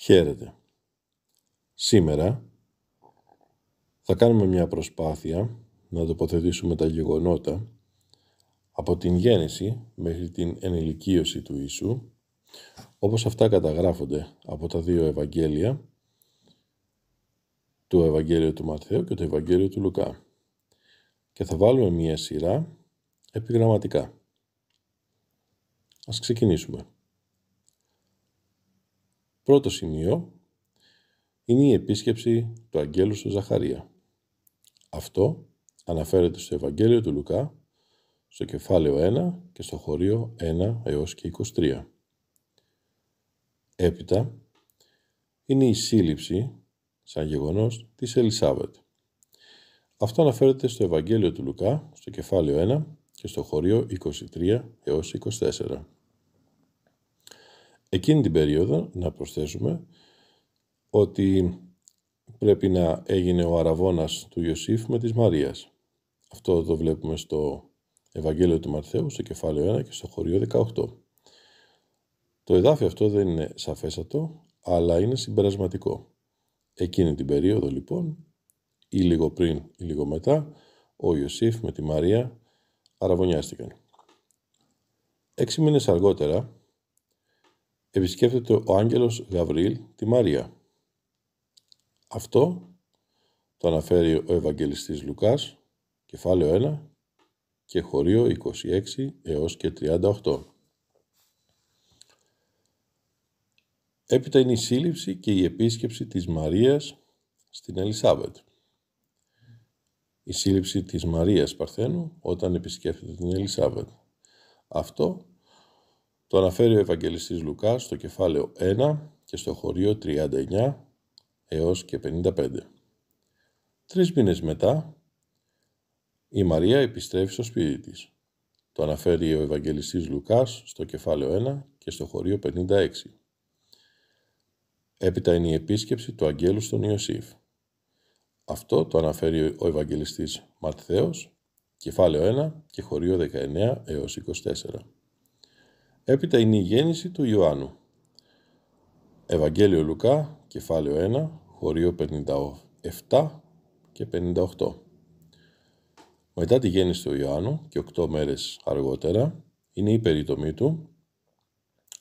Χαίρετε. Σήμερα θα κάνουμε μια προσπάθεια να τοποθετήσουμε τα γεγονότα από την γέννηση μέχρι την ενηλικίωση του Ιησού, όπως αυτά καταγράφονται από τα δύο Ευαγγέλια, το Ευαγγέλιο του Ματθαίου και το Ευαγγέλιο του Λουκά. Και θα βάλουμε μια σειρά επιγραμματικά. Ας ξεκινήσουμε. Πρώτο σημείο είναι η επίσκεψη του αγγέλου στο Ζαχαρία. Αυτό αναφέρεται στο Ευαγγέλιο του Λουκά, στο κεφάλαιο 1 και στο χωρίο 1 έως και 23. Έπειτα είναι η σύλληψη σαν γεγονός της Ελισάβετ. Αυτό αναφέρεται στο Ευαγγέλιο του Λουκά, στο κεφάλαιο 1 και στο χωρίο 23 έως 24. Εκείνη την περίοδο να προσθέσουμε ότι πρέπει να έγινε ο αραβώνας του Ιωσήφ με της Μαρίας. Αυτό το βλέπουμε στο Ευαγγέλιο του Ματθαίου, στο κεφάλαιο 1 και στο χωρίο 18. Το εδάφιο αυτό δεν είναι σαφέστατο, αλλά είναι συμπερασματικό. Εκείνη την περίοδο λοιπόν, ή λίγο πριν ή λίγο μετά, ο Ιωσήφ με τη Μαρία αραβωνιάστηκαν. 6 μήνες αργότερα επισκέφτεται ο άγγελος Γαβριήλ τη Μαρία. Αυτό το αναφέρει ο Ευαγγελιστής Λουκάς, κεφάλαιο 1 και χωρίο 26 έως και 38. Έπειτα είναι η σύλληψη και η επίσκεψη της Μαρίας στην Ελισάβετ. Η σύλληψη της Μαρίας Παρθένου όταν επισκέφτεται την Ελισάβετ. Αυτό το αναφέρει ο Ευαγγελιστής Λουκάς στο κεφάλαιο 1 και στο χωρίο 39 έως και 55. 3 μήνες μετά, η Μαρία επιστρέφει στο σπίτι της. Το αναφέρει ο Ευαγγελιστής Λουκάς στο κεφάλαιο 1 και στο χωρίο 56. Έπειτα είναι η επίσκεψη του αγγέλου στον Ιωσήφ. Αυτό το αναφέρει ο Ευαγγελιστής Ματθαίος, κεφάλαιο 1 και χωρίο 19 έως 24. Έπειτα είναι η γέννηση του Ιωάννου. Ευαγγέλιο Λουκά, κεφάλαιο 1, χωρίο 57 και 58. Μετά τη γέννηση του Ιωάννου και 8 μέρες αργότερα είναι η περιτομή του,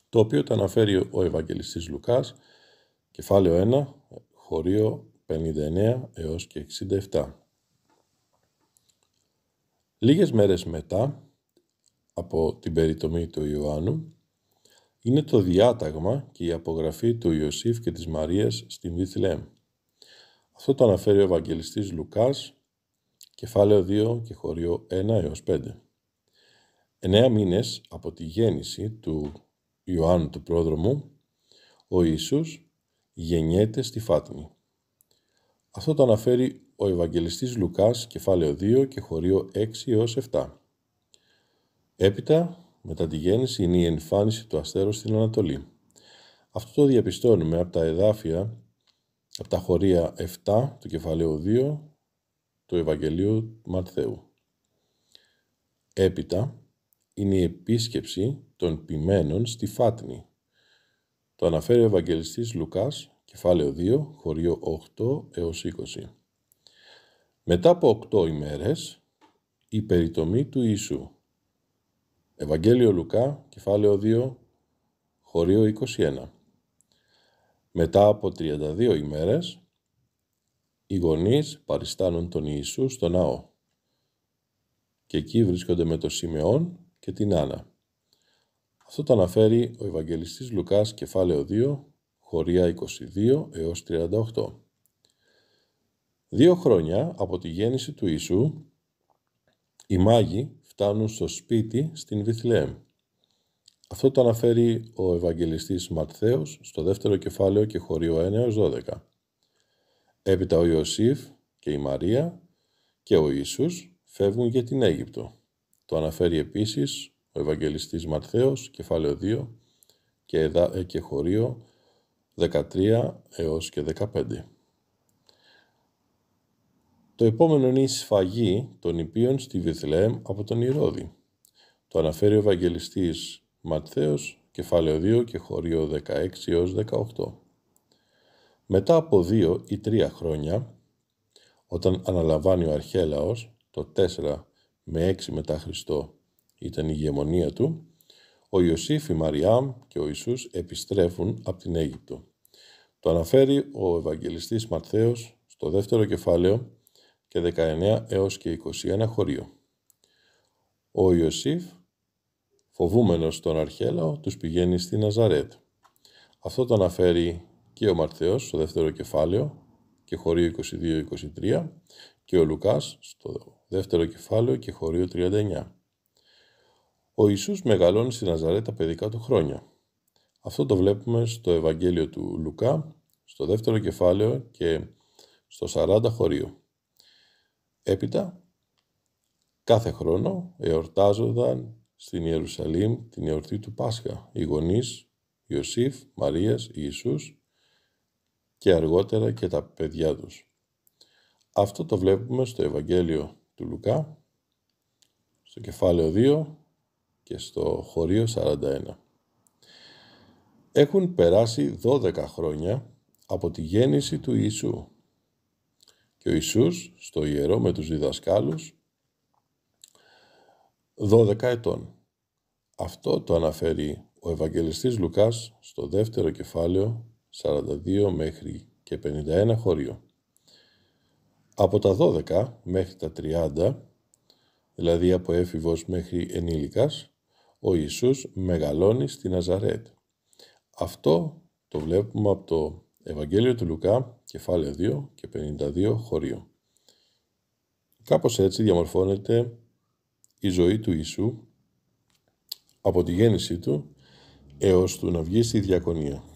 το οποίο το αναφέρει ο Ευαγγελιστής Λουκάς, κεφάλαιο 1, χωρίο 59 έως και 67. Λίγες μέρες μετά από την περιτομή του Ιωάννου είναι το διάταγμα και η απογραφή του Ιωσήφ και της Μαρίας στην Βιθλεέμ. Αυτό το αναφέρει ο Ευαγγελιστής Λουκάς, κεφάλαιο 2 και χωρίο 1 έως 5. 9 μήνες από τη γέννηση του Ιωάννου του πρόδρομου, ο Ιησούς γεννιέται στη Φάτνη. Αυτό το αναφέρει ο Ευαγγελιστής Λουκάς, κεφάλαιο 2 και χωρίο 6 έως 7. Έπειτα, μετά τη γέννηση, είναι η εμφάνιση του αστέρου στην Ανατολή. Αυτό το διαπιστώνουμε από τα εδάφια, από τα χωρία 7 του κεφαλαίου 2 του Ευαγγελίου Ματθαίου. Έπειτα, είναι η επίσκεψη των ποιμένων στη Φάτνη. Το αναφέρει ο Ευαγγελιστής Λουκάς, κεφάλαιο 2, χωρίο 8 έως 20. Μετά από 8 ημέρες, η περιτομή του Ιησού. Ευαγγέλιο Λουκά, κεφάλαιο 2, χωρίο 21. Μετά από 32 ημέρες, οι γονείς παριστάνουν τον Ιησού στο ναό και εκεί βρίσκονται με τον Σιμεών και την Άννα. Αυτό το αναφέρει ο Ευαγγελιστής Λουκάς, κεφάλαιο 2, χωρία 22 έως 38. 2 χρόνια από τη γέννηση του Ιησού, οι μάγοι φτάνουν στο σπίτι στην Βιθλεέμ. Αυτό το αναφέρει ο Ευαγγελιστής Ματθαίος στο δεύτερο κεφάλαιο και χωρίο 1 έως 12. Έπειτα ο Ιωσήφ και η Μαρία και ο Ιησούς φεύγουν για την Αίγυπτο. Το αναφέρει επίσης ο Ευαγγελιστής Ματθαίος, κεφάλαιο 2 και χωρίο 13 έως και 15. Το επόμενο είναι η σφαγή των ιππίων στη Βιθλεέμ από τον Ηρώδη. Το αναφέρει ο Ευαγγελιστής Ματθαίος, κεφάλαιο 2 και χωρίο 16 έως 18. Μετά από 2 ή 3 χρόνια, όταν αναλαμβάνει ο Αρχέλαος, το 4 με 6 μετά Χριστό ήταν η ηγεμονία του, ο Ιωσήφ, η Μαριάμ και ο Ιησούς επιστρέφουν από την Αίγυπτο. Το αναφέρει ο Ευαγγελιστής Ματθαίος στο δεύτερο κεφάλαιο και 19 έως και 21 χωρίο. Ο Ιωσήφ, φοβούμενος τον Αρχέλαο, τους πηγαίνει στη Ναζαρέτ. Αυτό το αναφέρει και ο Ματθαίος στο δεύτερο κεφάλαιο και χωρίο 22-23 και ο Λουκάς στο δεύτερο κεφάλαιο και χωρίο 39. Ο Ιησούς μεγαλώνει στη Ναζαρέτ τα παιδικά του χρόνια. Αυτό το βλέπουμε στο Ευαγγέλιο του Λουκά, στο δεύτερο κεφάλαιο και στο 40 χωρίο. Έπειτα, κάθε χρόνο εορτάζονταν στην Ιερουσαλήμ την εορτή του Πάσχα οι γονείς Ιωσήφ, Μαρίας, Ιησούς και αργότερα και τα παιδιά τους. Αυτό το βλέπουμε στο Ευαγγέλιο του Λουκά, στο κεφάλαιο 2 και στο χωρίο 41. Έχουν περάσει 12 χρόνια από τη γέννηση του Ιησού και ο Ιησούς στο ιερό με τους διδασκάλους 12 ετών. Αυτό το αναφέρει ο Ευαγγελιστής Λουκάς στο δεύτερο κεφάλαιο 42 μέχρι και 51 χωρίο. Από τα 12 μέχρι τα 30, δηλαδή από έφηβος μέχρι ενήλικας, ο Ιησούς μεγαλώνει στη Ναζαρέτ. Αυτό το βλέπουμε από το Ευαγγέλιο του Λουκά, κεφάλαιο 2 και 52 χωρίο. Κάπως έτσι διαμορφώνεται η ζωή του Ιησού από τη γέννησή του έως του να βγει στη διακονία.